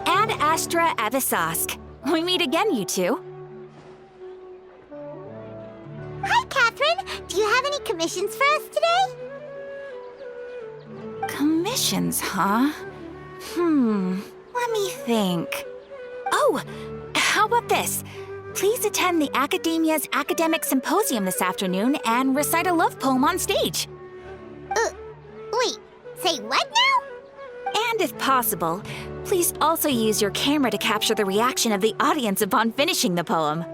Ad Astra Abyssosque. We meet again, you two. Hi, Catherine! Do you have any commissions for us today? Commissions, huh? Let me think. Oh, how about this? Please attend the Academia's Academic Symposium this afternoon and recite a love poem on stage. Wait, say what now? And if possible, please also use your camera to capture the reaction of the audience upon finishing the poem.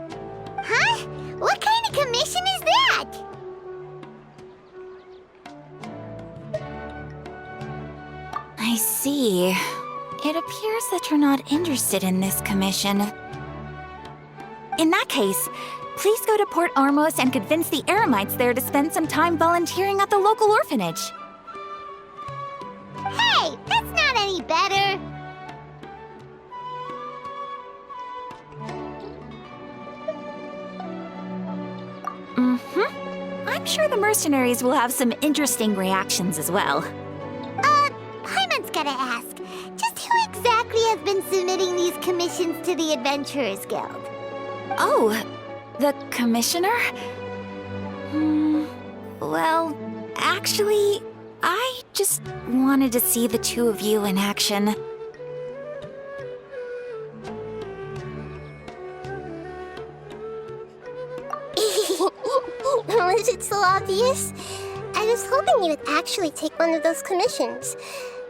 Huh? What kind of commission is that? I see. It appears that you're not interested in this commission. In that case, please go to Port Ormos and convince the Eremites there to spend some time volunteering at the local orphanage. Hey, that's not any better. I'm sure the mercenaries will have some interesting reactions as well. Paimon's gotta ask, just who exactly has been submitting these commissions to the Adventurers Guild? Oh, the commissioner? Well, actually, I just wanted to see the two of you in action. Was it so obvious? I was hoping you would actually take one of those commissions.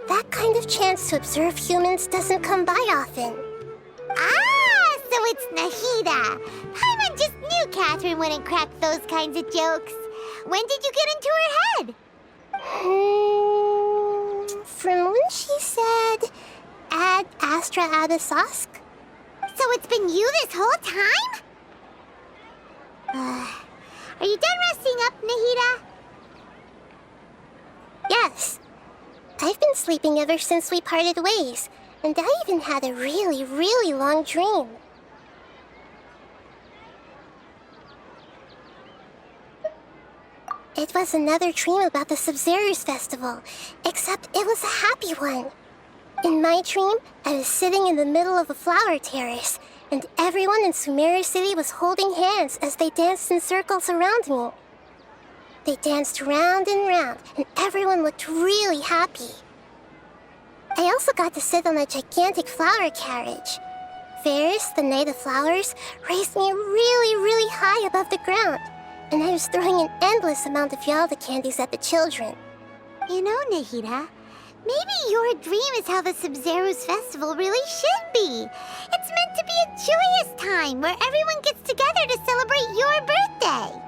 That kind of chance to observe humans doesn't come by often. Ah, so it's Nahida. Paimon just knew Catherine wouldn't crack those kinds of jokes. When did you get into her head? From when she said, Ad Astra Abyssosque. So it's been you this whole time? Are you done resting up, Nahida? Yes. I've been sleeping ever since we parted ways, and I even had a really, really long dream. It was another dream about the Sub-Zerus Festival, except it was a happy one. In my dream, I was sitting in the middle of a flower terrace, and everyone in Sumeru City was holding hands as they danced in circles around me. They danced round and round, and everyone looked really happy. I also got to sit on a gigantic flower carriage. Ferris, the Knight of Flowers, raised me really, really high above the ground, and I was throwing an endless amount of Yalda candies at the children. You know, Nahida, maybe your dream is how the Sub-Zerus Festival really should be. It's meant to be a joyous time where everyone gets together to celebrate your birthday.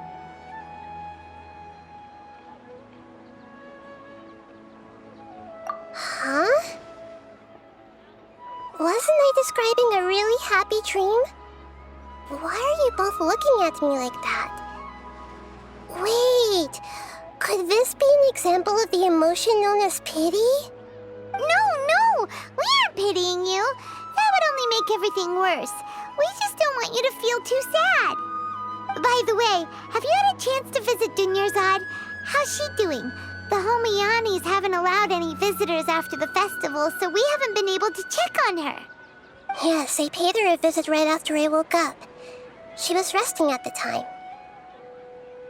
Huh? Wasn't I describing a really happy dream? Why are you both looking at me like that? Wait, could this be an example of the emotion known as pity? No, we aren't pitying you. That would only make everything worse. We just don't want you to feel too sad. By the way, have you had a chance to visit Dunyarzad? How's she doing? The Homianis haven't allowed any visitors after the festival, so we haven't been able to check on her. Yes, I paid her a visit right after I woke up. She was resting at the time.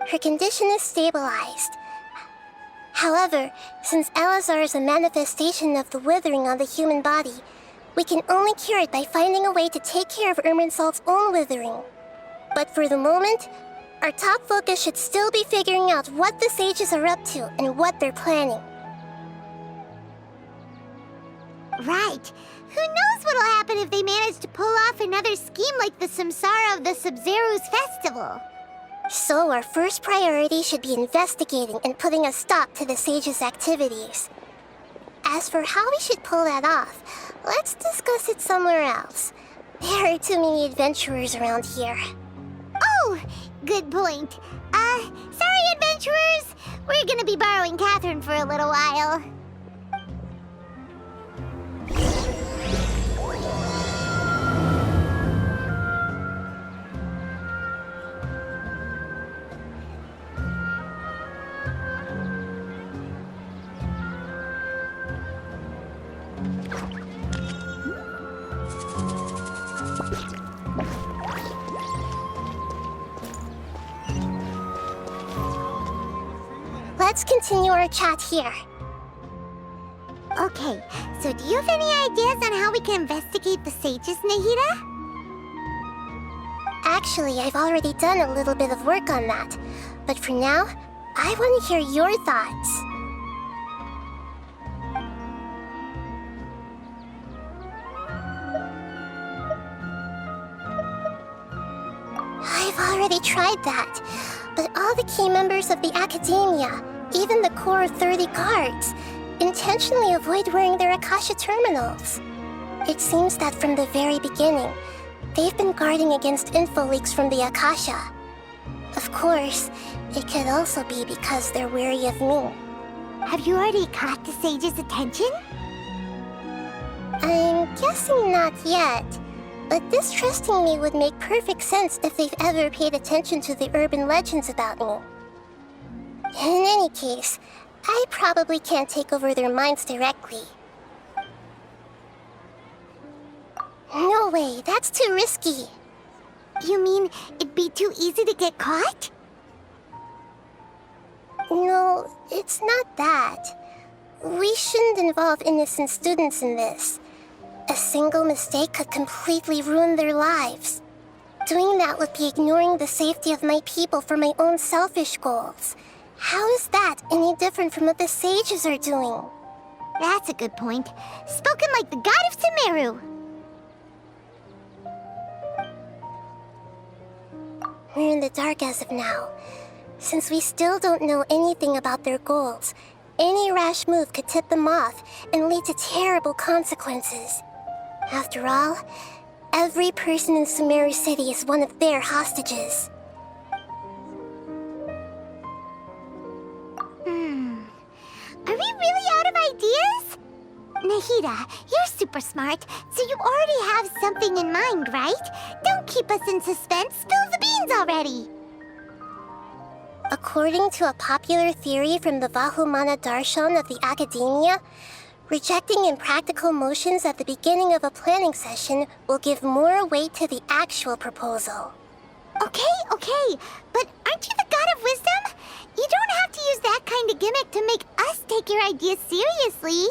Her condition is stabilized. However, since Elazar is a manifestation of the withering on the human body, we can only cure it by finding a way to take care of Irminsul's own withering. But for the moment, our top focus should still be figuring out what the sages are up to and what they're planning. Right. Who knows what'll happen if they manage to pull off another scheme like the Samsara of the Sub-Zerus Festival? So our first priority should be investigating and putting a stop to the sages' activities. As for how we should pull that off, let's discuss it somewhere else. There are too many adventurers around here. Oh, good point. Sorry, adventurers. We're gonna be borrowing Catherine for a little while. let's continue our chat here. Okay, so do you have any ideas on how we can investigate the sages, Nahida? Actually, I've already done a little bit of work on that. But for now, I want to hear your thoughts. I've already tried that, but all the key members of the Academia, even the core 30 guards, intentionally avoid wearing their Akasha terminals. It seems that from the very beginning, they've been guarding against info leaks from the Akasha. Of course, it could also be because they're wary of me. Have you already caught the sage's attention? I'm guessing not yet, but distrusting me would make perfect sense if they've ever paid attention to the urban legends about me. In any case, I probably can't take over their minds directly. No way, that's too risky. You mean it'd be too easy to get caught? No, it's not that. We shouldn't involve innocent students in this. A single mistake could completely ruin their lives. Doing that would be ignoring the safety of my people for my own selfish goals. How is that any different from what the sages are doing? That's a good point. Spoken like the god of Sumeru. We're in the dark as of now. Since we still don't know anything about their goals, any rash move could tip them off and lead to terrible consequences. After all, every person in Sumeru City is one of their hostages. Are we really out of ideas? Nahida, you're super smart, so you already have something in mind, right? Don't keep us in suspense. Spill the beans already. According to a popular theory from the Vahumana Darshan of the Academia, rejecting impractical motions at the beginning of a planning session will give more weight to the actual proposal. Okay, but aren't you the god of wisdom? You don't have to use that kind of gimmick to make us take your ideas seriously.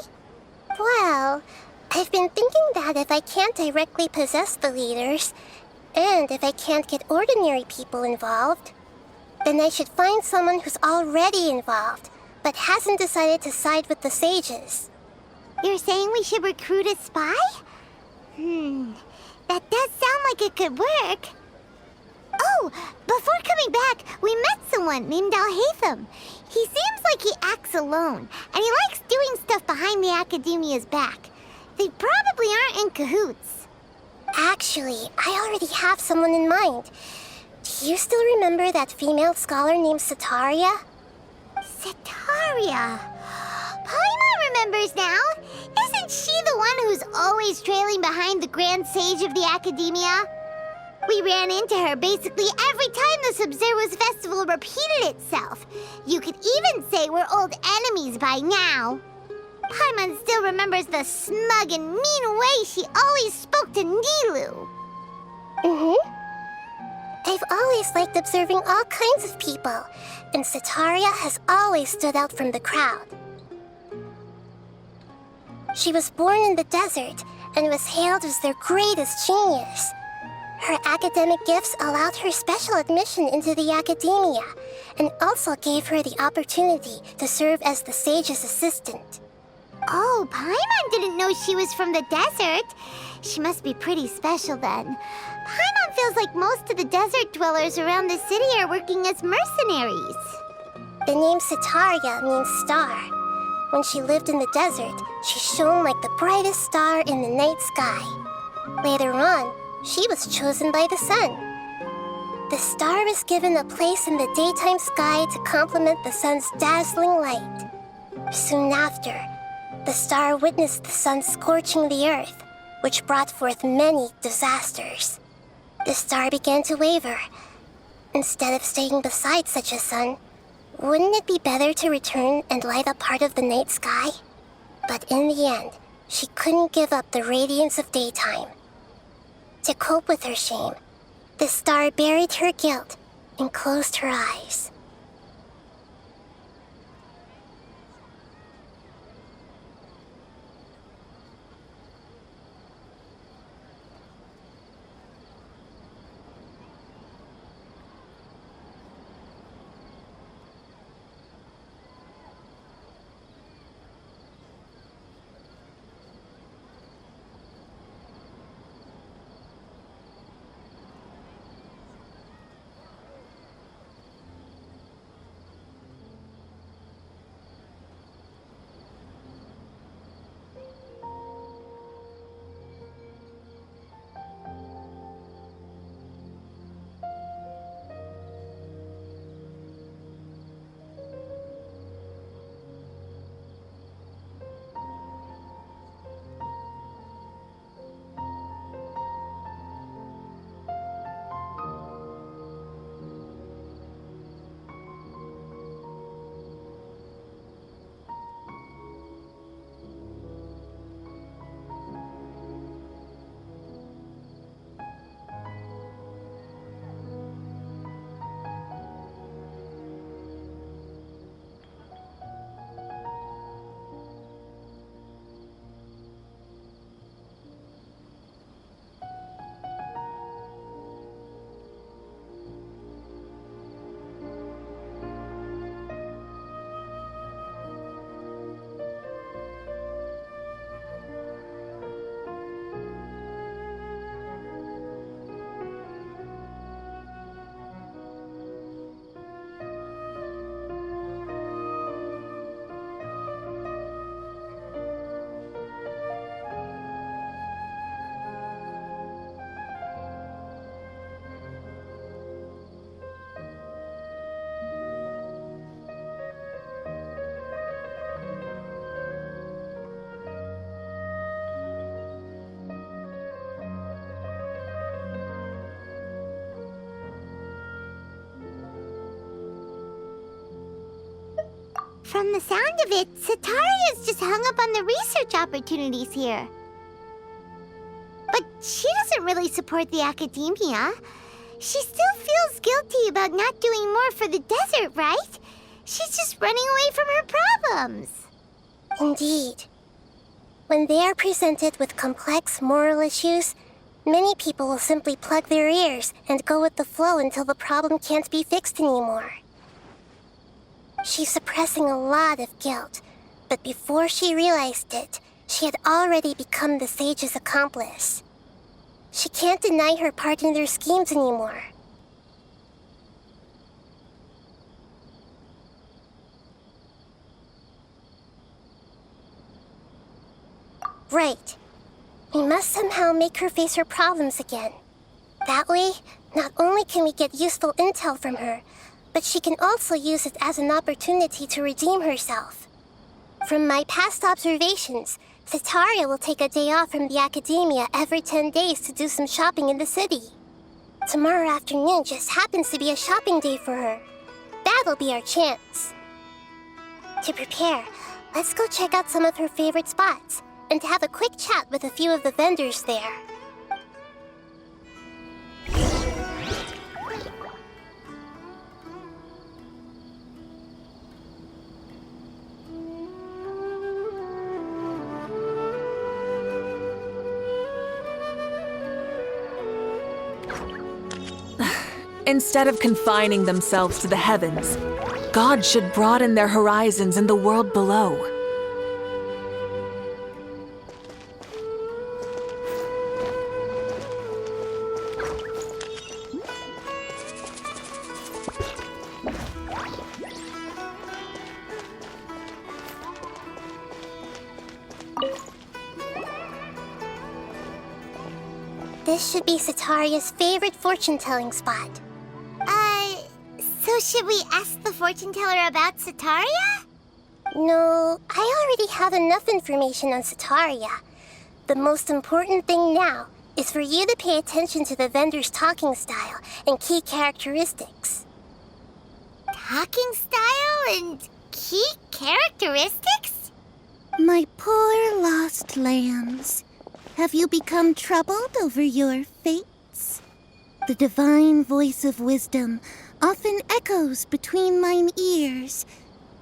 Well, I've been thinking that if I can't directly possess the leaders, and if I can't get ordinary people involved, then I should find someone who's already involved, but hasn't decided to side with the sages. You're saying we should recruit a spy? That does sound like it could work. Oh, before coming back, we met someone named Alhaitham. He seems like he acts alone, and he likes doing stuff behind the Academia's back. They probably aren't in cahoots. Actually, I already have someone in mind. Do you still remember that female scholar named Sataria? Sataria. Paimon remembers now. Isn't she the one who's always trailing behind the Grand Sage of the Academia? We ran into her basically every time the Sub-Zero's festival repeated itself. You could even say we're old enemies by now. Paimon still remembers the smug and mean way she always spoke to Nilu. I've always liked observing all kinds of people, and Sataria has always stood out from the crowd. She was born in the desert and was hailed as their greatest genius. Her academic gifts allowed her special admission into the Academia, and also gave her the opportunity to serve as the sage's assistant. Oh, Paimon didn't know she was from the desert. She must be pretty special then. Paimon feels like most of the desert dwellers around the city are working as mercenaries. The name Sataria means star. When she lived in the desert, she shone like the brightest star in the night sky. Later on, she was chosen by the sun. The star was given a place in the daytime sky to complement the sun's dazzling light. Soon after, the star witnessed the sun scorching the earth, which brought forth many disasters. The star began to waver. Instead of staying beside such a sun, wouldn't it be better to return and light up part of the night sky? But in the end, she couldn't give up the radiance of daytime. To cope with her shame, the star buried her guilt and closed her eyes. From the sound of it, Sataria's just hung up on the research opportunities here. But she doesn't really support the academia. She still feels guilty about not doing more for the desert, right? She's just running away from her problems. Indeed. When they are presented with complex moral issues, many people will simply plug their ears and go with the flow until the problem can't be fixed anymore. She's suppressing a lot of guilt, but before she realized it, she had already become the sage's accomplice. She can't deny her part in their schemes anymore. Right. We must somehow make her face her problems again. That way, not only can we get useful intel from her, but she can also use it as an opportunity to redeem herself. From my past observations, Sataria will take a day off from the academia every 10 days to do some shopping in the city. Tomorrow afternoon just happens to be a shopping day for her. That'll be our chance. To prepare, let's go check out some of her favorite spots and have a quick chat with a few of the vendors there. Instead of confining themselves to the heavens, God should broaden their horizons in the world below. This should be Sataria's favorite fortune-telling spot. So should we ask the fortune teller about Sataria? No, I already have enough information on Sataria. The most important thing now is for you to pay attention to the vendor's talking style and key characteristics. Talking style and key characteristics? My poor lost lambs, have you become troubled over your fates? The divine voice of wisdom often echoes between mine ears.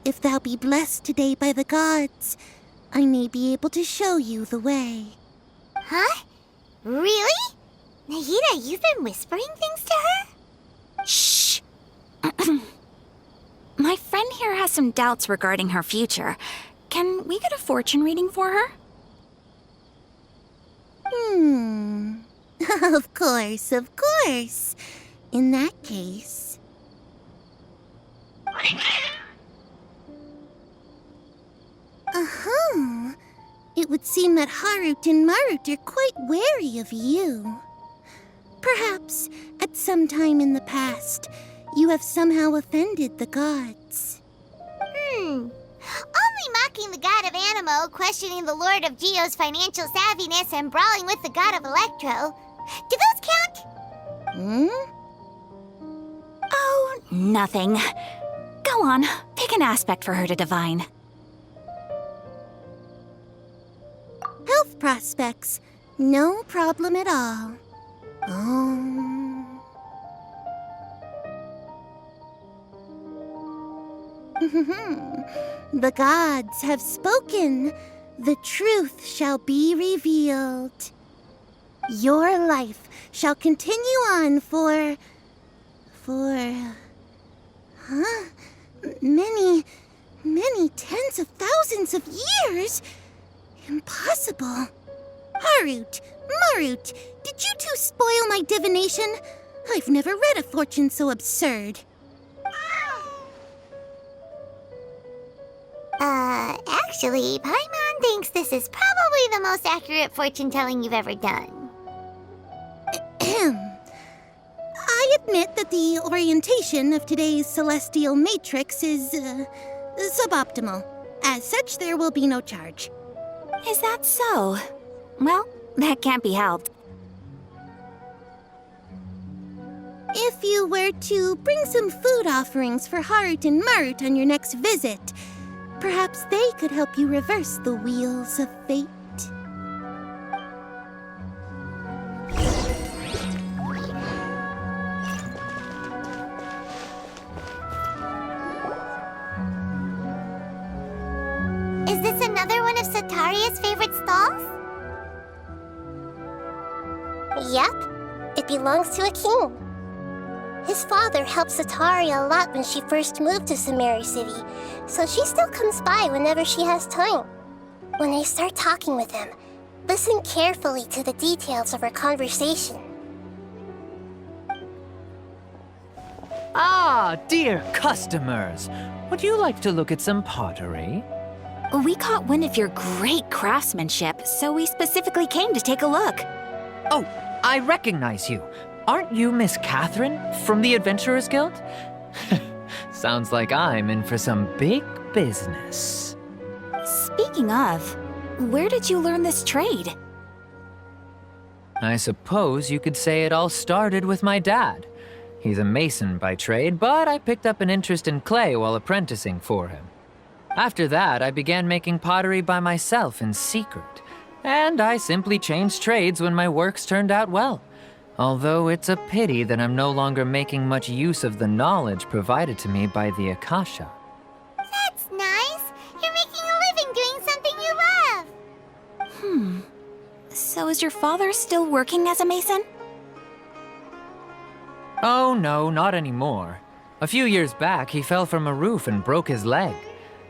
If thou be blessed today by the gods, I may be able to show you the way. Huh? Really? Nahida, you've been whispering things to her? Shh! My friend here has some doubts regarding her future. Can we get a fortune reading for her? Of course, of course. In that case... It would seem that Harut and Marut are quite wary of you. Perhaps, at some time in the past, you have somehow offended the gods. Only mocking the god of Animo, questioning the lord of Geo's financial savviness, and brawling with the god of Electro. Do those count? Oh, nothing. Go on, pick an aspect for her to divine. Health prospects, no problem at all. The gods have spoken. The truth shall be revealed. Your life shall continue on for many tens of thousands of years. Impossible. Harut, Marut, did you two spoil my divination? I've never read a fortune so absurd. Actually, Paimon thinks this is probably the most accurate fortune-telling you've ever done. I admit that the orientation of today's celestial matrix is suboptimal. As such, there will be no charge. Is that so? Well, that can't be helped. If you were to bring some food offerings for Harut and Marut on your next visit, Perhaps they could help you reverse the wheels of fate. Is this another one of Sataria's favorite stalls? Yep, it belongs to a king. His father helped Sataria a lot when she first moved to Sumeru City, so she still comes by whenever she has time. When I start talking with him, listen carefully to the details of our conversation. Ah, dear customers, would you like to look at some pottery? We caught wind of your great craftsmanship, so we specifically came to take a look. Oh, I recognize you. Aren't you Miss Catherine from the Adventurers Guild? Sounds like I'm in for some big business. Speaking of, where did you learn this trade? I suppose you could say it all started with my dad. He's a mason by trade, but I picked up an interest in clay while apprenticing for him. After that, I began making pottery by myself in secret, and I simply changed trades when my works turned out well. Although it's a pity that I'm no longer making much use of the knowledge provided to me by the Akasha. That's nice. You're making a living doing something you love. So is your father still working as a mason? Oh no, not anymore. A few years back, he fell from a roof and broke his leg.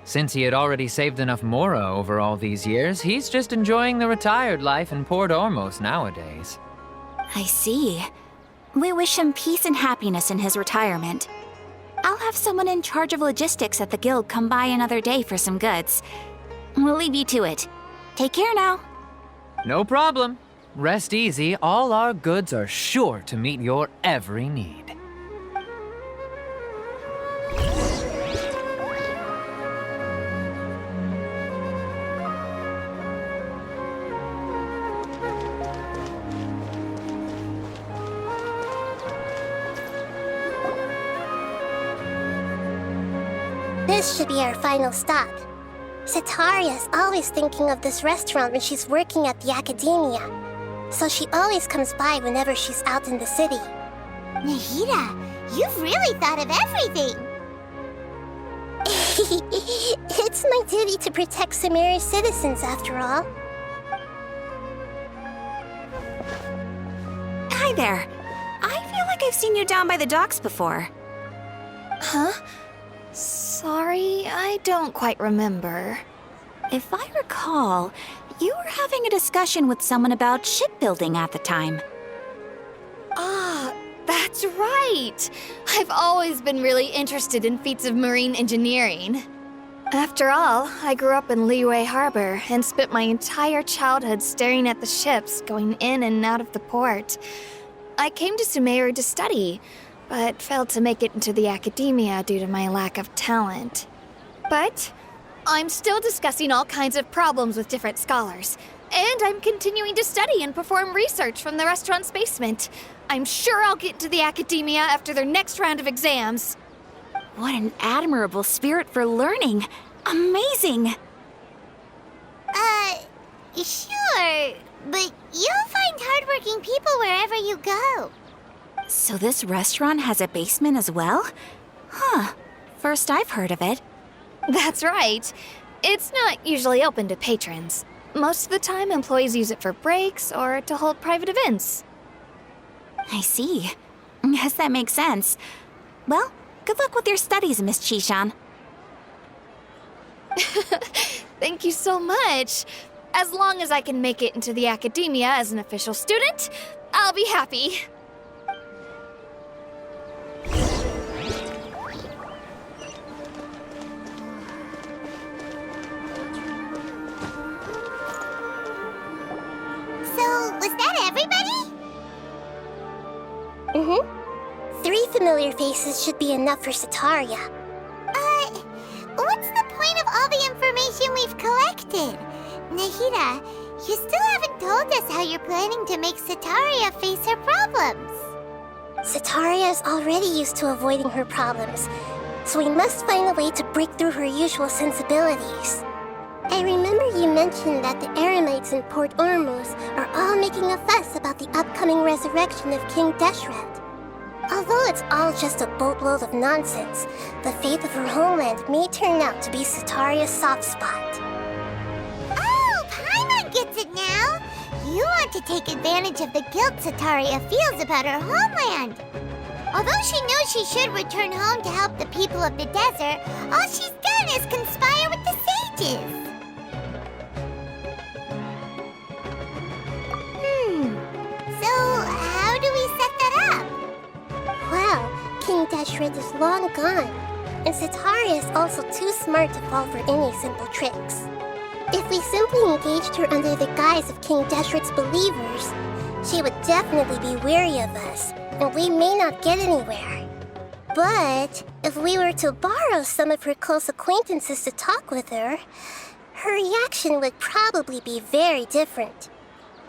Since he had already saved enough mora over all these years, he's just enjoying the retired life in Port Ormos nowadays. I see. We wish him peace and happiness in his retirement. I'll have someone in charge of logistics at the guild come by another day for some goods. We'll leave you to it. Take care now. No problem. Rest easy, all our goods are sure to meet your every need. This should be our final stop. Sataria's always thinking of this restaurant when she's working at the academia, so she always comes by whenever she's out in the city. Nahida, you've really thought of everything. It's my duty to protect Sumeru's citizens, after all. Hi there. I feel like I've seen you down by the docks before. Huh? Sorry, I don't quite remember. If I recall, you were having a discussion with someone about shipbuilding at the time. Ah, that's right! I've always been really interested in feats of marine engineering. After all, I grew up in Liyue Harbor and spent my entire childhood staring at the ships going in and out of the port. I came to Sumeru to study, but failed to make it into the academia due to my lack of talent. But I'm still discussing all kinds of problems with different scholars, and I'm continuing to study and perform research from the restaurant's basement. I'm sure I'll get to the academia after their next round of exams. What an admirable spirit for learning. Amazing. Sure, but you'll find hardworking people wherever you go. So this restaurant has a basement as well? Huh. First I've heard of it. That's right. It's not usually open to patrons. Most of the time, employees use it for breaks or to hold private events. I see. Guess that makes sense. Well, good luck with your studies, Miss Chishan. Thank you so much. As long as I can make it into the academia as an official student, I'll be happy. So, was that everybody? Mm-hmm. 3 familiar faces should be enough for Sataria. What's the point of all the information we've collected? Nahida, you still haven't told us how you're planning to make Sataria face her problems. Sataria is already used to avoiding her problems, so we must find a way to break through her usual sensibilities. I remember you mentioned that the Eremites in Port Ormuz are all making a fuss about the upcoming resurrection of King Deshret. Although it's all just a boatload of nonsense, the fate of her homeland may turn out to be Sataria's soft spot. Oh, Paimon gets it now! You want to take advantage of the guilt Sataria feels about her homeland. Although she knows she should return home to help the people of the desert, all she's done is conspire with the sages. So how do we set that up? Well, King Deshret is long gone, and Sataria is also too smart to fall for any simple tricks. If we simply engaged her under the guise of King Deshret's believers, she would definitely be wary of us, and we may not get anywhere. But if we were to borrow some of her close acquaintances to talk with her, her reaction would probably be very different.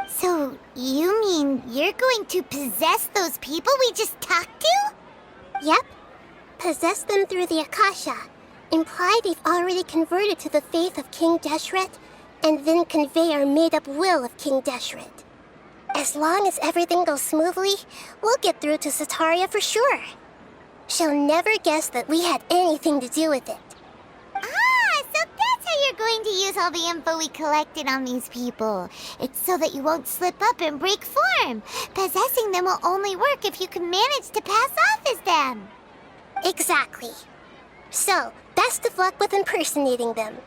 So you mean you're going to possess those people we just talked to? Yep. Possess them through the Akasha. Imply they've already converted to the faith of King Deshret, and then convey our made-up will of King Deshret. As long as everything goes smoothly, we'll get through to Sataria for sure. She'll never guess that we had anything to do with it. Ah, so that's how you're going to use all the info we collected on these people. It's so that you won't slip up and break form. Possessing them will only work if you can manage to pass off as them. Exactly. So, best of luck with impersonating them.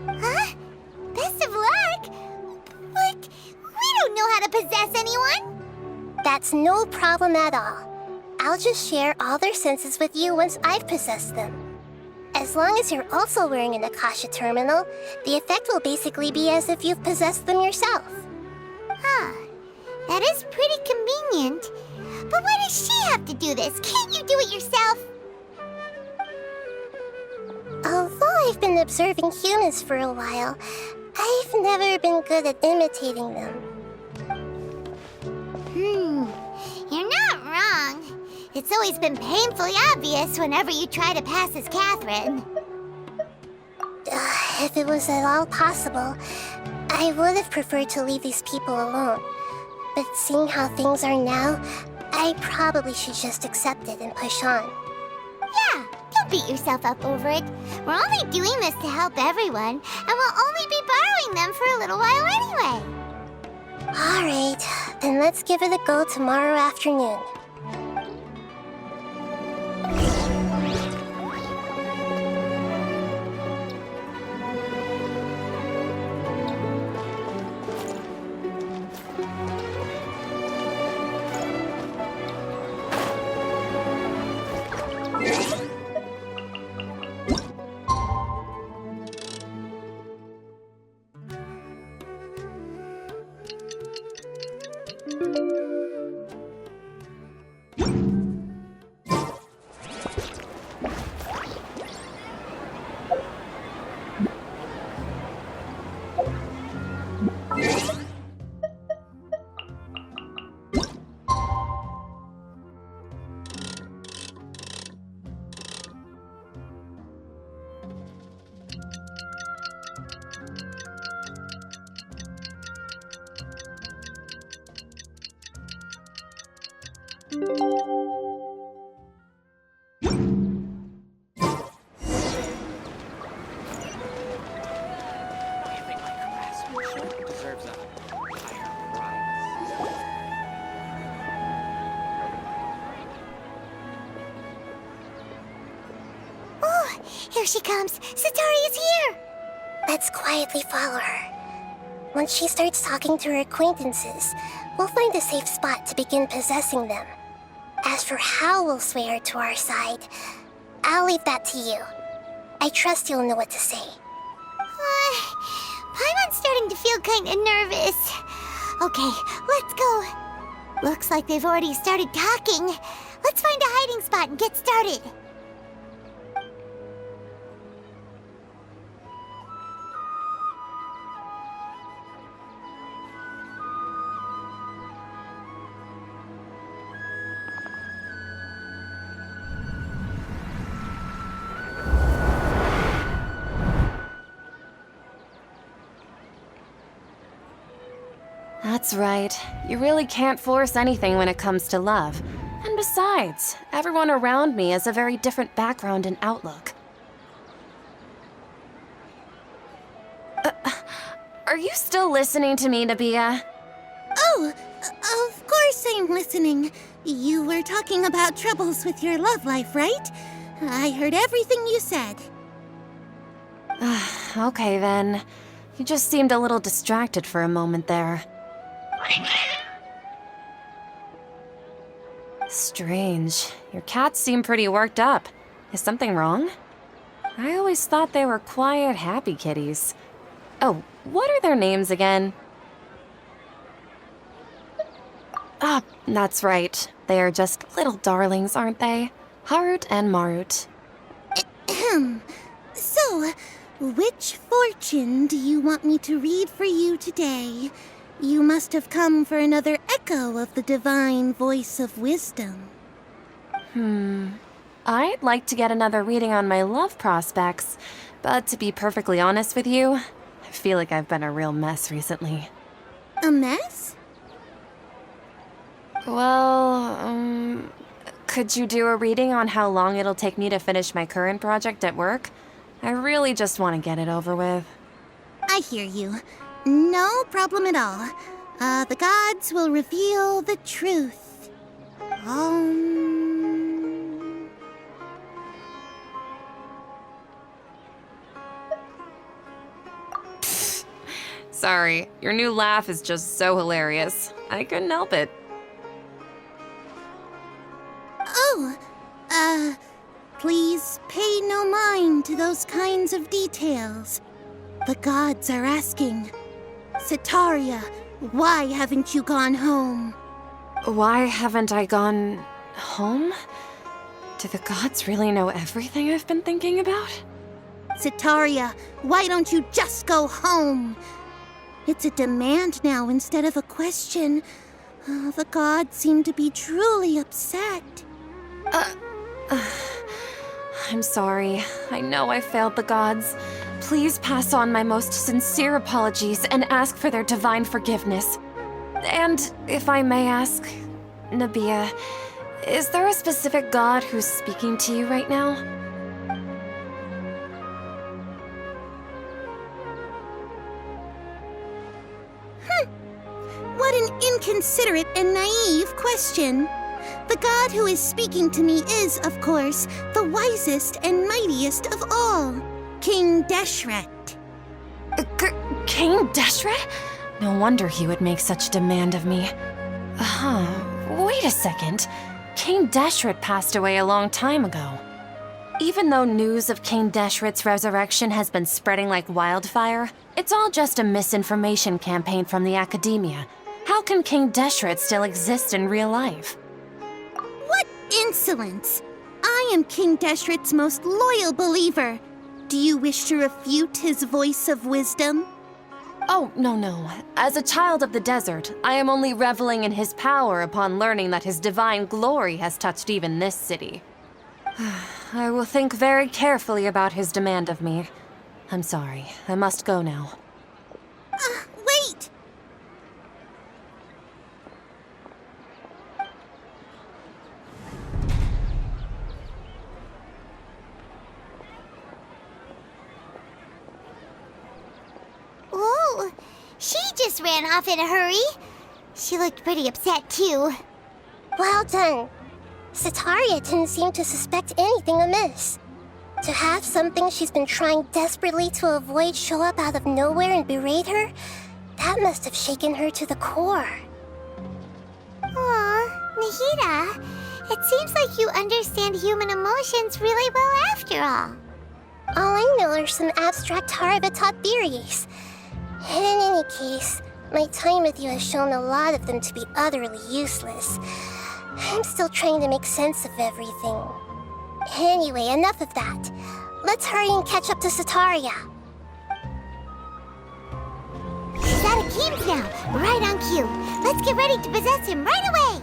Huh? Best of luck? But we don't know how to possess anyone. That's no problem at all. I'll just share all their senses with you once I've possessed them. As long as you're also wearing an Akasha terminal, the effect will basically be as if you've possessed them yourself. Huh. That is pretty convenient. But why does she have to do this? Can't you do it yourself? Although I've been observing humans for a while, I've never been good at imitating them. You're not wrong. It's always been painfully obvious whenever you try to pass as Catherine. If it was at all possible, I would have preferred to leave these people alone. But seeing how things are now, I probably should just accept it and push on. Yeah, don't beat yourself up over it. We're only doing this to help everyone, and we'll only be borrowing them for a little while anyway. Alright, then let's give it a go tomorrow afternoon. Here she comes. Sataria's here. Let's quietly follow her. Once she starts talking to her acquaintances, we'll find a safe spot to begin possessing them. As for how we'll sway her to our side, I'll leave that to you. I trust you'll know what to say. Paimon's starting to feel kind of nervous. Okay, let's go. Looks like they've already started talking. Let's find a hiding spot and get started. That's right. You really can't force anything when it comes to love. And besides, everyone around me has a very different background and outlook. Are you still listening to me, Nabia? Oh, of course I'm listening. You were talking about troubles with your love life, right? I heard everything you said. Okay then. You just seemed a little distracted for a moment there. Strange. Your cats seem pretty worked up. Is something wrong? I always thought they were quiet, happy kitties. Oh, what are their names again? Ah, that's right. They are just little darlings, aren't they? Harut and Marut. Ahem. So, which fortune do you want me to read for you today? You must have come for another echo of the divine voice of wisdom. I'd like to get another reading on my love prospects, but to be perfectly honest with you, I feel like I've been a real mess recently. A mess? Well, could you do a reading on how long it'll take me to finish my current project at work? I really just want to get it over with. I hear you. No problem at all. The gods will reveal the truth. Sorry, your new laugh is just so hilarious. I couldn't help it. Please pay no mind to those kinds of details. The gods are asking, Sitaria, why haven't you gone home? Why haven't I gone home? Do the gods really know everything I've been thinking about? Sitaria, why don't you just go home? It's a demand now instead of a question. The gods seem to be truly upset. I'm sorry. I know I failed the gods. Please pass on my most sincere apologies and ask for their divine forgiveness. And if I may ask, Nabia, is there a specific god who's speaking to you right now? What an inconsiderate and naive question. The god who is speaking to me is, of course, the wisest and mightiest of all, King Deshret. King Deshret? No wonder he would make such demand of me. Wait a second. King Deshret passed away a long time ago. Even though news of King Deshret's resurrection has been spreading like wildfire, it's all just a misinformation campaign from the academia. How can King Deshret still exist in real life? What insolence! I am King Deshret's most loyal believer. Do you wish to refute his voice of wisdom? Oh, no. As a child of the desert, I am only reveling in his power upon learning that his divine glory has touched even this city. I will think very carefully about his demand of me. I'm sorry. I must go now. Wait! Whoa, she just ran off in a hurry. She looked pretty upset, too. Well done. Sitaria didn't seem to suspect anything amiss. To have something she's been trying desperately to avoid show up out of nowhere and berate her, that must have shaken her to the core. Aw, Nahida, it seems like you understand human emotions really well after all. All I know are some abstract Harabata theories. And in any case, my time with you has shown a lot of them to be utterly useless. I'm still trying to make sense of everything. Anyway, enough of that. Let's hurry and catch up to Sitaria. He's out of games now, right on cue. Let's get ready to possess him right away.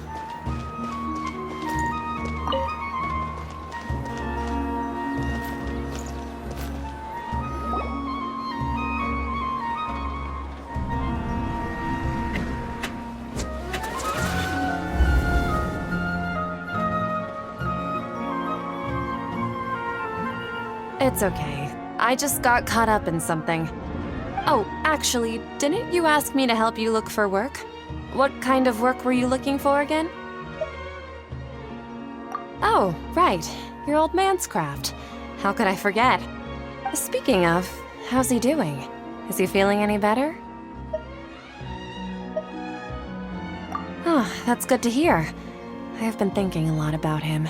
It's okay. I just got caught up in something. Oh, actually, didn't you ask me to help you look for work? What kind of work were you looking for again? Oh, right. Your old man's craft. How could I forget? Speaking of, how's he doing? Is he feeling any better? Oh, that's good to hear. I have been thinking a lot about him.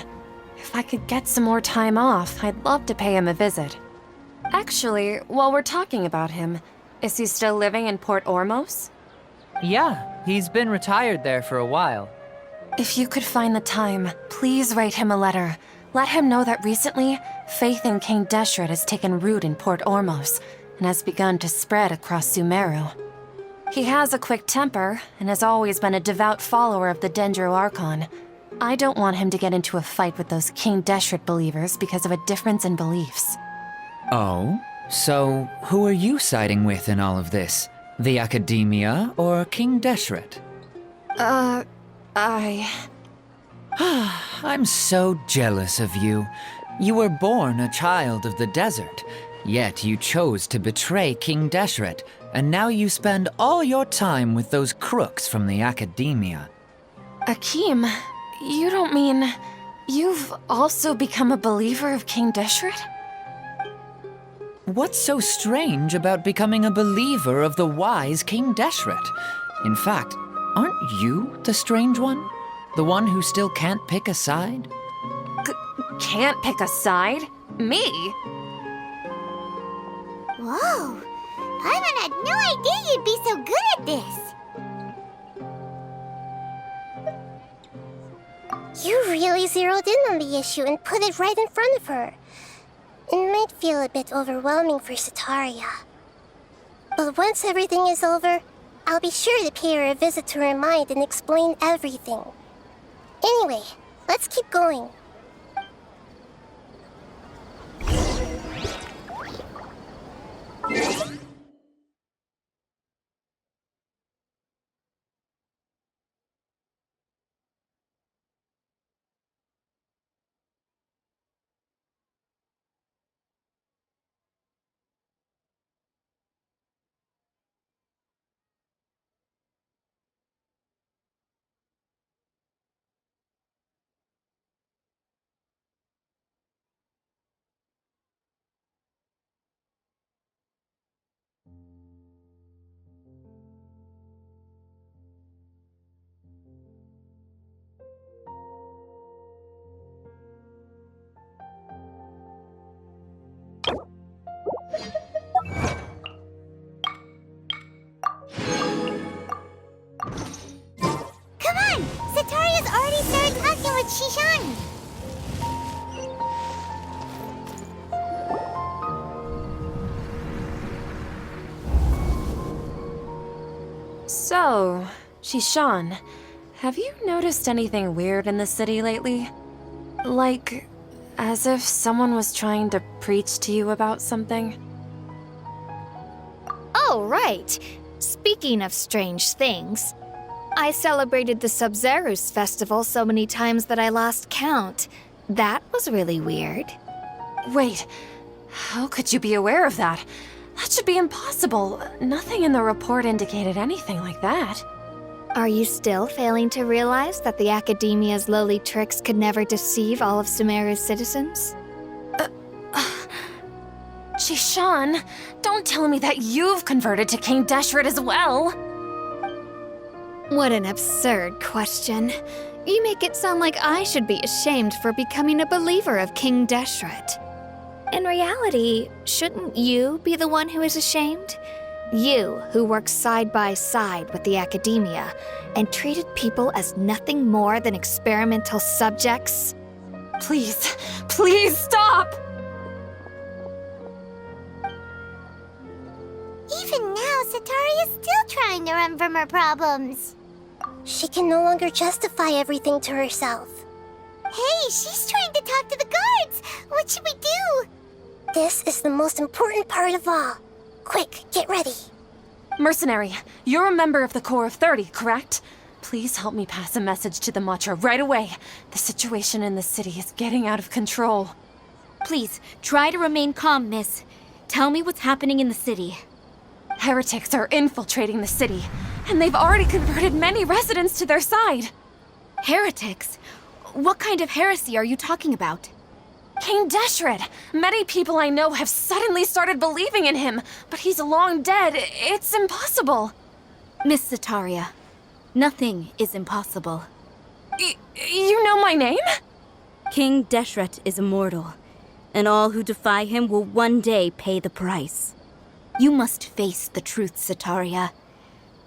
If I could get some more time off, I'd love to pay him a visit. Actually, while we're talking about him, is he still living in Port Ormos? Yeah, he's been retired there for a while. If you could find the time, please write him a letter. Let him know that recently, faith in King Deshret has taken root in Port Ormos and has begun to spread across Sumeru. He has a quick temper and has always been a devout follower of the Dendro Archon. I don't want him to get into a fight with those King Deshret believers because of a difference in beliefs. Oh? So, who are you siding with in all of this? The Academia or King Deshret? I'm so jealous of you. You were born a child of the desert, yet you chose to betray King Deshret, and now you spend all your time with those crooks from the Academia. Akeem, you don't mean you've also become a believer of King Deshret? What's so strange about becoming a believer of the wise King Deshret? In fact, aren't you the strange one? The one who still can't pick a side? Can't pick a side? Me? Whoa! Paimon had no idea you'd be so good at this! You really zeroed in on the issue and put it right in front of her. It might feel a bit overwhelming for Setaria. But once everything is over, I'll be sure to pay her a visit to her mind and explain everything. Anyway, let's keep going. Come on! Setaria's already started talking with Shishan! So, Shishan, have you noticed anything weird in the city lately? Like, as if someone was trying to preach to you about something? Oh, right. Speaking of strange things, I celebrated the Sub-Zerus festival so many times that I lost count. That was really weird. Wait, how could you be aware of that? That should be impossible. Nothing in the report indicated anything like that. Are you still failing to realize that the Academia's lowly tricks could never deceive all of Sumeru's citizens? Shishan, don't tell me that you've converted to King Deshret as well! What an absurd question. You make it sound like I should be ashamed for becoming a believer of King Deshret. In reality, shouldn't you be the one who is ashamed? You, who worked side by side with the Academia and treated people as nothing more than experimental subjects? Please, please stop! Even now, Setaria's still trying to run from her problems. She can no longer justify everything to herself. Hey, she's trying to talk to the guards! What should we do? This is the most important part of all. Quick, get ready. Mercenary, you're a member of the Corps of 30, correct? Please help me pass a message to the Matcha right away. The situation in the city is getting out of control. Please, try to remain calm, miss. Tell me what's happening in the city. Heretics are infiltrating the city, and they've already converted many residents to their side. Heretics? What kind of heresy are you talking about? King Deshret! Many people I know have suddenly started believing in him, but he's long dead. It's impossible. Miss Sataria, nothing is impossible. You know my name? King Deshret is immortal, and all who defy him will one day pay the price. You must face the truth, Sataria.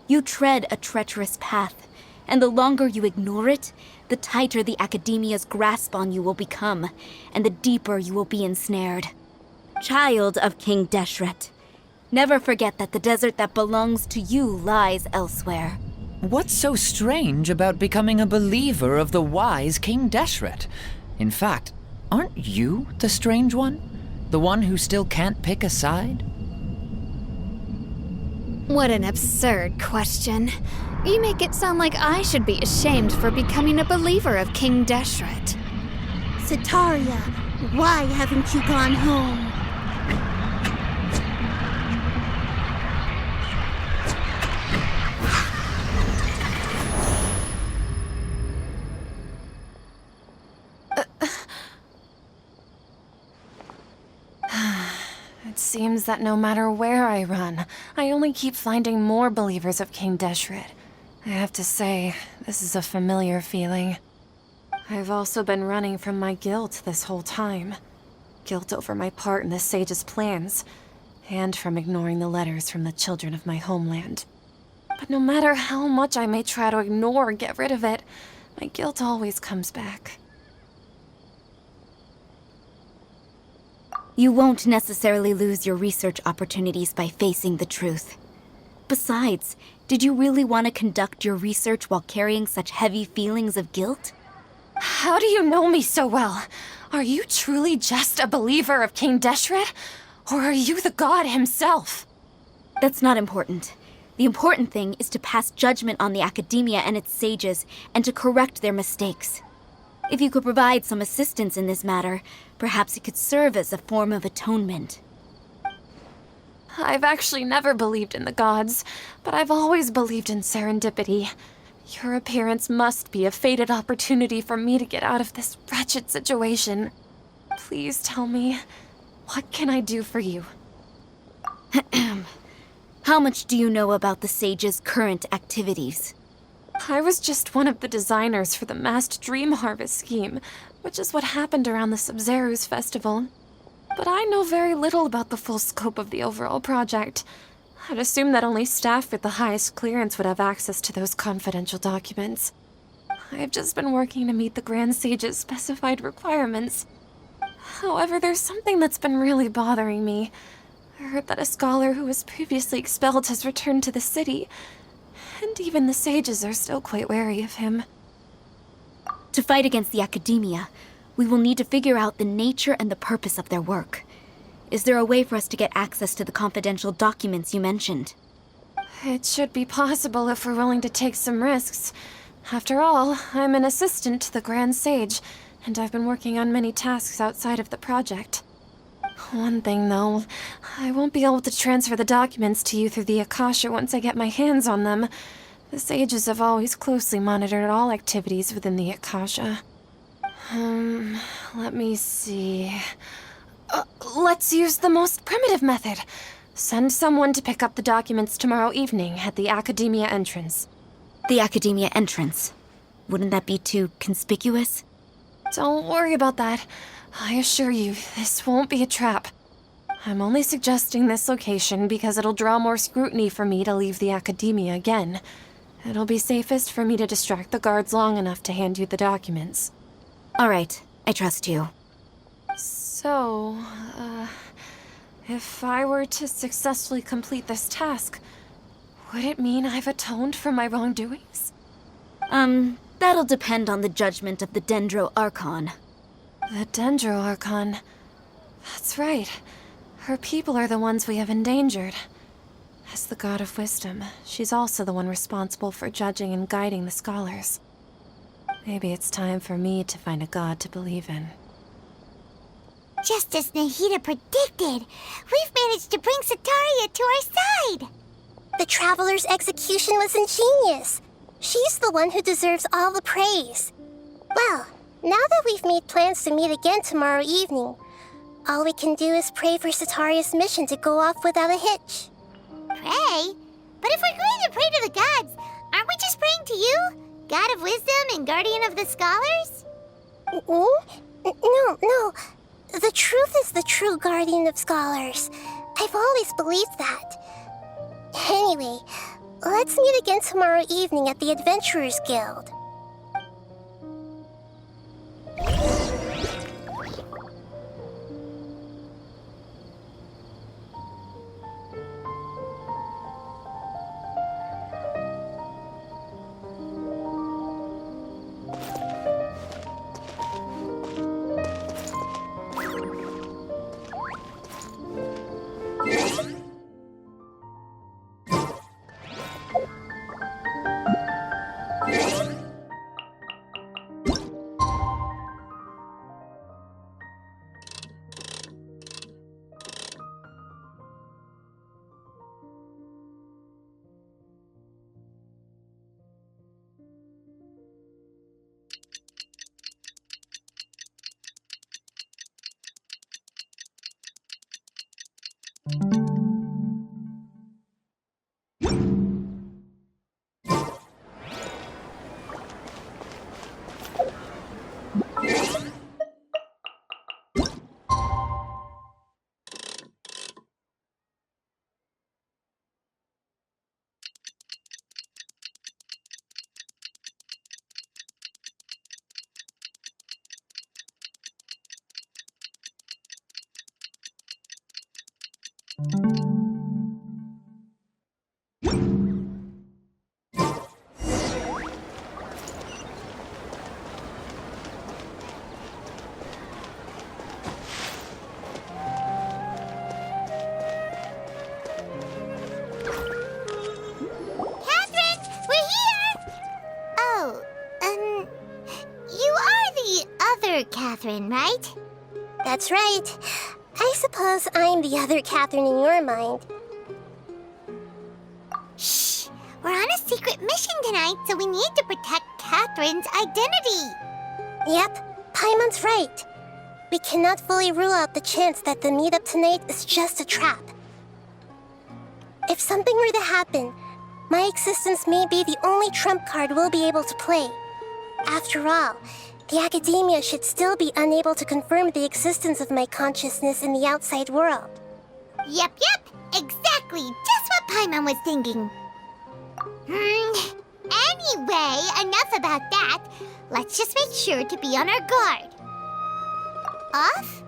You tread a treacherous path, and the longer you ignore it, the tighter the Academia's grasp on you will become, and the deeper you will be ensnared. Child of King Deshret, never forget that the desert that belongs to you lies elsewhere. What's so strange about becoming a believer of the wise King Deshret? In fact, aren't you the strange one? The one who still can't pick a side? What an absurd question. You make it sound like I should be ashamed for becoming a believer of King Deshret. Sataria, why haven't you gone home? It seems that no matter where I run, I only keep finding more believers of King Deshret. I have to say, this is a familiar feeling. I've also been running from my guilt this whole time. Guilt over my part in the sage's plans, and from ignoring the letters from the children of my homeland. But no matter how much I may try to ignore or get rid of it, my guilt always comes back. You won't necessarily lose your research opportunities by facing the truth. Besides, did you really want to conduct your research while carrying such heavy feelings of guilt? How do you know me so well? Are you truly just a believer of King Deshret? Or are you the god himself? That's not important. The important thing is to pass judgment on the Academia and its sages, and to correct their mistakes. If you could provide some assistance in this matter, perhaps it could serve as a form of atonement. I've actually never believed in the gods, but I've always believed in serendipity. Your appearance must be a fated opportunity for me to get out of this wretched situation. Please tell me, what can I do for you? How much do you know about the sage's current activities? I was just one of the designers for the massed dream harvest scheme, which is what happened around the Sub-Zeru's festival. But I know very little about the full scope of the overall project. I'd assume that only staff with the highest clearance would have access to those confidential documents. I've just been working to meet the Grand Sage's specified requirements. However, there's something that's been really bothering me. I heard that a scholar who was previously expelled has returned to the city, and even the sages are still quite wary of him. To fight against the Academia, we will need to figure out the nature and the purpose of their work. Is there a way for us to get access to the confidential documents you mentioned? It should be possible if we're willing to take some risks. After all, I'm an assistant to the Grand Sage, and I've been working on many tasks outside of the project. One thing, though, I won't be able to transfer the documents to you through the Akasha once I get my hands on them. The sages have always closely monitored all activities within the Akasha. Let me see. Let's use the most primitive method. Send someone to pick up the documents tomorrow evening at the Academia entrance. The Academia entrance. Wouldn't that be too conspicuous? Don't worry about that. I assure you, this won't be a trap. I'm only suggesting this location because it'll draw more scrutiny for me to leave the Academia again. It'll be safest for me to distract the guards long enough to hand you the documents. All right, I trust you. So, if I were to successfully complete this task, would it mean I've atoned for my wrongdoings? That'll depend on the judgment of the Dendro Archon. The Dendro Archon. That's right. Her people are the ones we have endangered. As the God of Wisdom, she's also the one responsible for judging and guiding the scholars. Maybe it's time for me to find a god to believe in. Just as Nahida predicted, we've managed to bring Sataria to our side! The Traveler's execution was ingenious. She's the one who deserves all the praise. Well, now that we've made plans to meet again tomorrow evening, all we can do is pray for Sataria's mission to go off without a hitch. Pray? But if we're going to pray to the gods, aren't we just praying to you? God of wisdom and guardian of the scholars? No. The truth is the true guardian of scholars. I've always believed that. Anyway, let's meet again tomorrow evening at the Adventurers Guild. Catherine, right? That's right. I suppose I'm the other Catherine in your mind. Shh! We're on a secret mission tonight, so we need to protect Catherine's identity. Yep, Paimon's right. We cannot fully rule out the chance that the meetup tonight is just a trap. If something were to happen, my existence may be the only trump card we'll be able to play. After all, the Academia should still be unable to confirm the existence of my consciousness in the outside world. Yep, exactly. Just what Paimon was thinking. Anyway, enough about that. Let's just make sure to be on our guard. Off?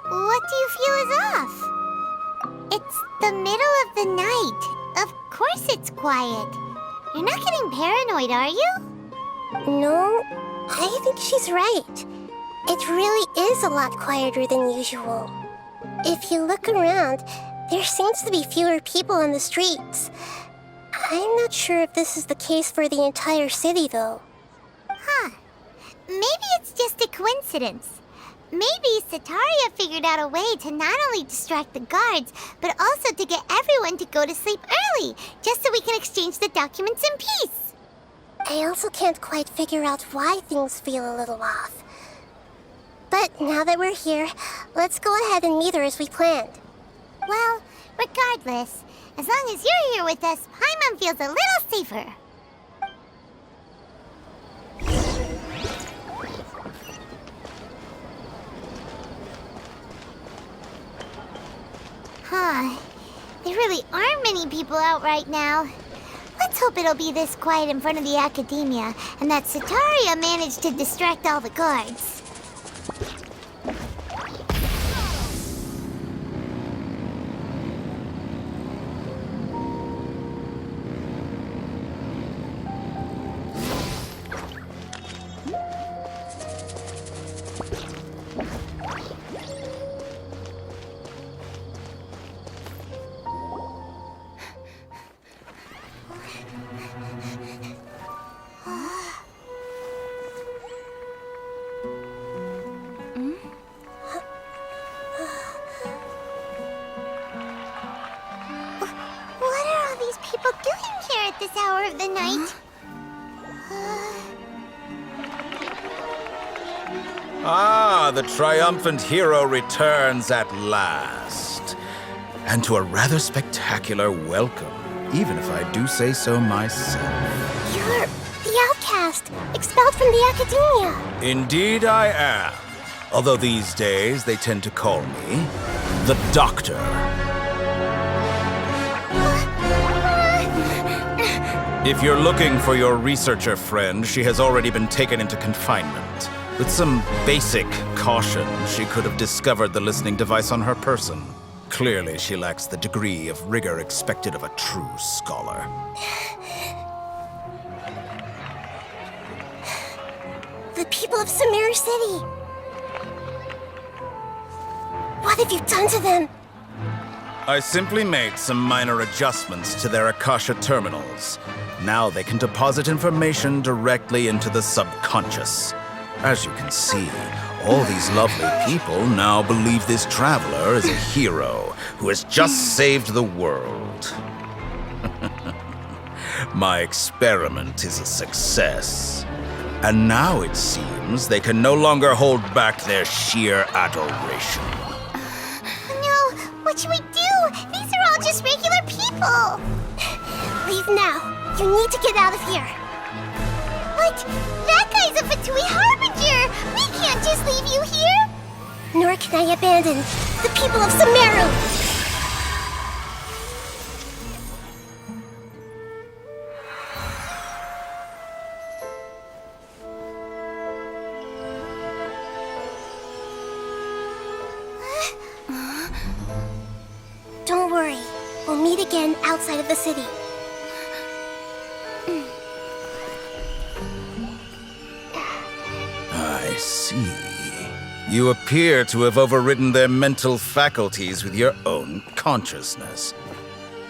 What do you feel is off? It's the middle of the night. Of course it's quiet. You're not getting paranoid, are you? No, I think she's right. It really is a lot quieter than usual. If you look around, there seems to be fewer people on the streets. I'm not sure if this is the case for the entire city, though. Huh. Maybe it's just a coincidence. Maybe Sataria figured out a way to not only distract the guards, but also to get everyone to go to sleep early, just so we can exchange the documents in peace. I also can't quite figure out why things feel a little off. But now that we're here, let's go ahead and meet her as we planned. Well, regardless, as long as you're here with us, Paimon feels a little safer. Huh. There really aren't many people out right now. Let's hope it'll be this quiet in front of the Academia, and that Sataria managed to distract all the guards. at this hour of the night. Ah, the triumphant hero returns at last. And to a rather spectacular welcome, even if I do say so myself. You're the outcast, expelled from the academia. Indeed I am. Although these days they tend to call me the Doctor. If you're looking for your researcher friend, she has already been taken into confinement. With some basic caution, she could have discovered the listening device on her person. Clearly, she lacks the degree of rigor expected of a true scholar. The people of Sumeru City. What have you done to them? I simply made some minor adjustments to their Akasha terminals. Now they can deposit information directly into the subconscious. As you can see, all these lovely people now believe this traveler is a hero who has just saved the world. My experiment is a success. And now it seems they can no longer hold back their sheer adoration. No, what should we do? These are all just regular people. Leave now. You need to get out of here. But that guy's a Fatui Harbinger. We can't just leave you here. Nor can I abandon the people of Sumeru. Don't worry. We'll meet again outside of the city. I see. You appear to have overridden their mental faculties with your own consciousness.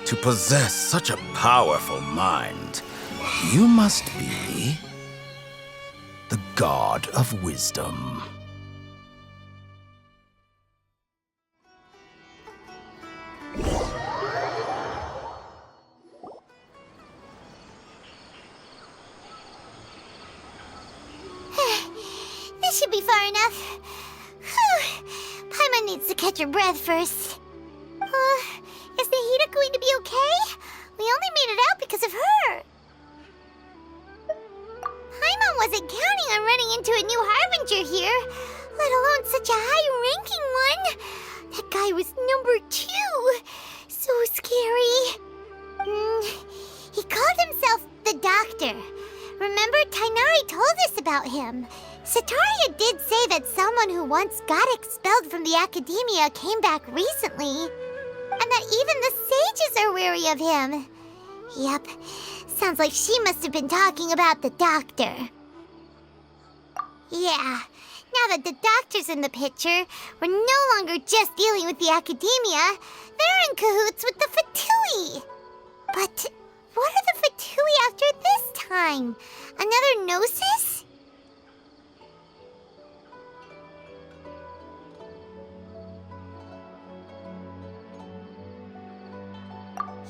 To possess such a powerful mind, you must be the god of wisdom. This should be far enough. Whew. Paimon needs to catch her breath first. Is Nahida going to be okay? We only made it out because of her. Paimon wasn't counting on running into a new Harbinger here, let alone such a high-ranking one. That guy was number 2. So scary. He called himself the Doctor. Remember, Tainari told us about him. Sataria did say that someone who once got expelled from the academia came back recently. And that even the sages are wary of him. Yep, sounds like she must have been talking about the Doctor. Yeah, now that the Doctor's in the picture, we're no longer just dealing with the academia. They're in cahoots with the Fatui. But what are the Fatui after this time? Another Gnosis?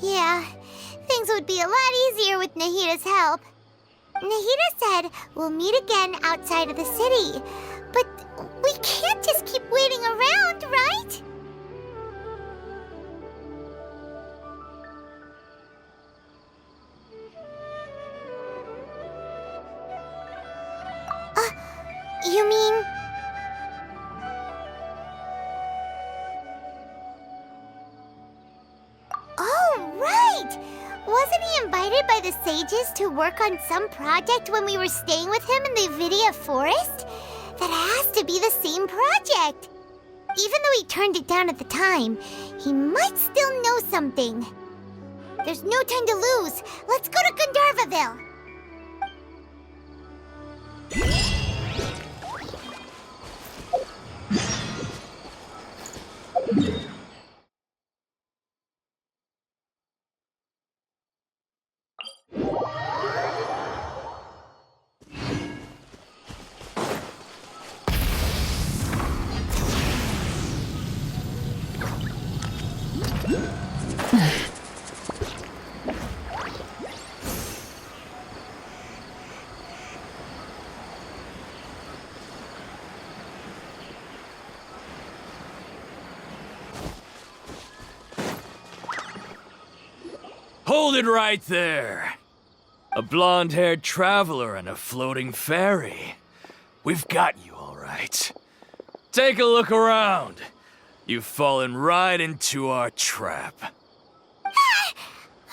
Yeah, things would be a lot easier with Nahida's help. Nahida said we'll meet again outside of the city. But we can't just keep waiting around, right? You mean... Oh, right! Wasn't he invited by the sages to work on some project when we were staying with him in the Avidia Forest? That has to be the same project! Even though he turned it down at the time, he might still know something. There's no time to lose. Let's go to Gandharvaville. Hold it right there. A blonde-haired traveler and a floating fairy. We've got you all right. Take a look around. You've fallen right into our trap. Are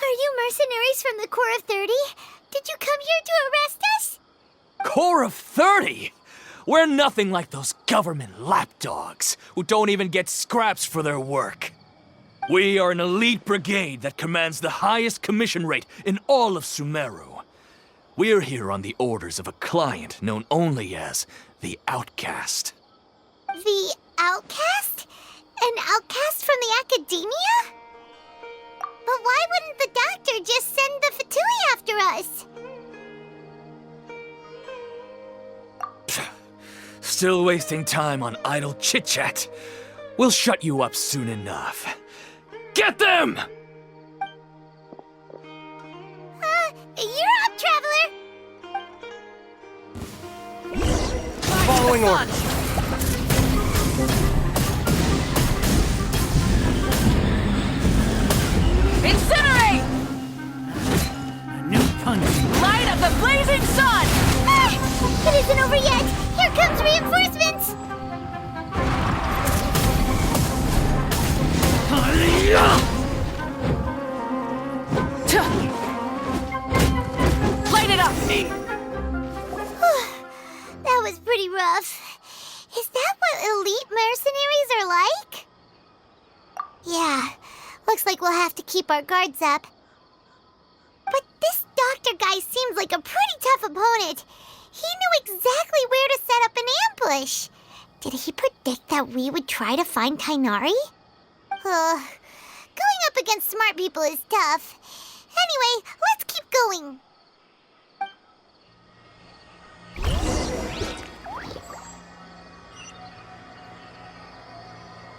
you mercenaries from the Corps of 30? Did you come here to arrest us? Corps of 30? We're nothing like those government lapdogs who don't even get scraps for their work. We are an elite brigade that commands the highest commission rate in all of Sumeru. We're here on the orders of a client known only as the Outcast. The outcast? An outcast from the academia? But why wouldn't the doctor just send the Fatui after us? Still wasting time on idle chit-chat. We'll shut you up soon enough. Get them! You're up, traveler! Following orders. Incinerate! A new punch. Light of the blazing sun! Ah! It isn't over yet! Here comes reinforcements! Light it up! That was pretty rough. Is that what elite mercenaries are like? Yeah, looks like we'll have to keep our guards up. But this doctor guy seems like a pretty tough opponent. He knew exactly where to set up an ambush. Did he predict that we would try to find Kainari? Going up against smart people is tough. Anyway, let's keep going.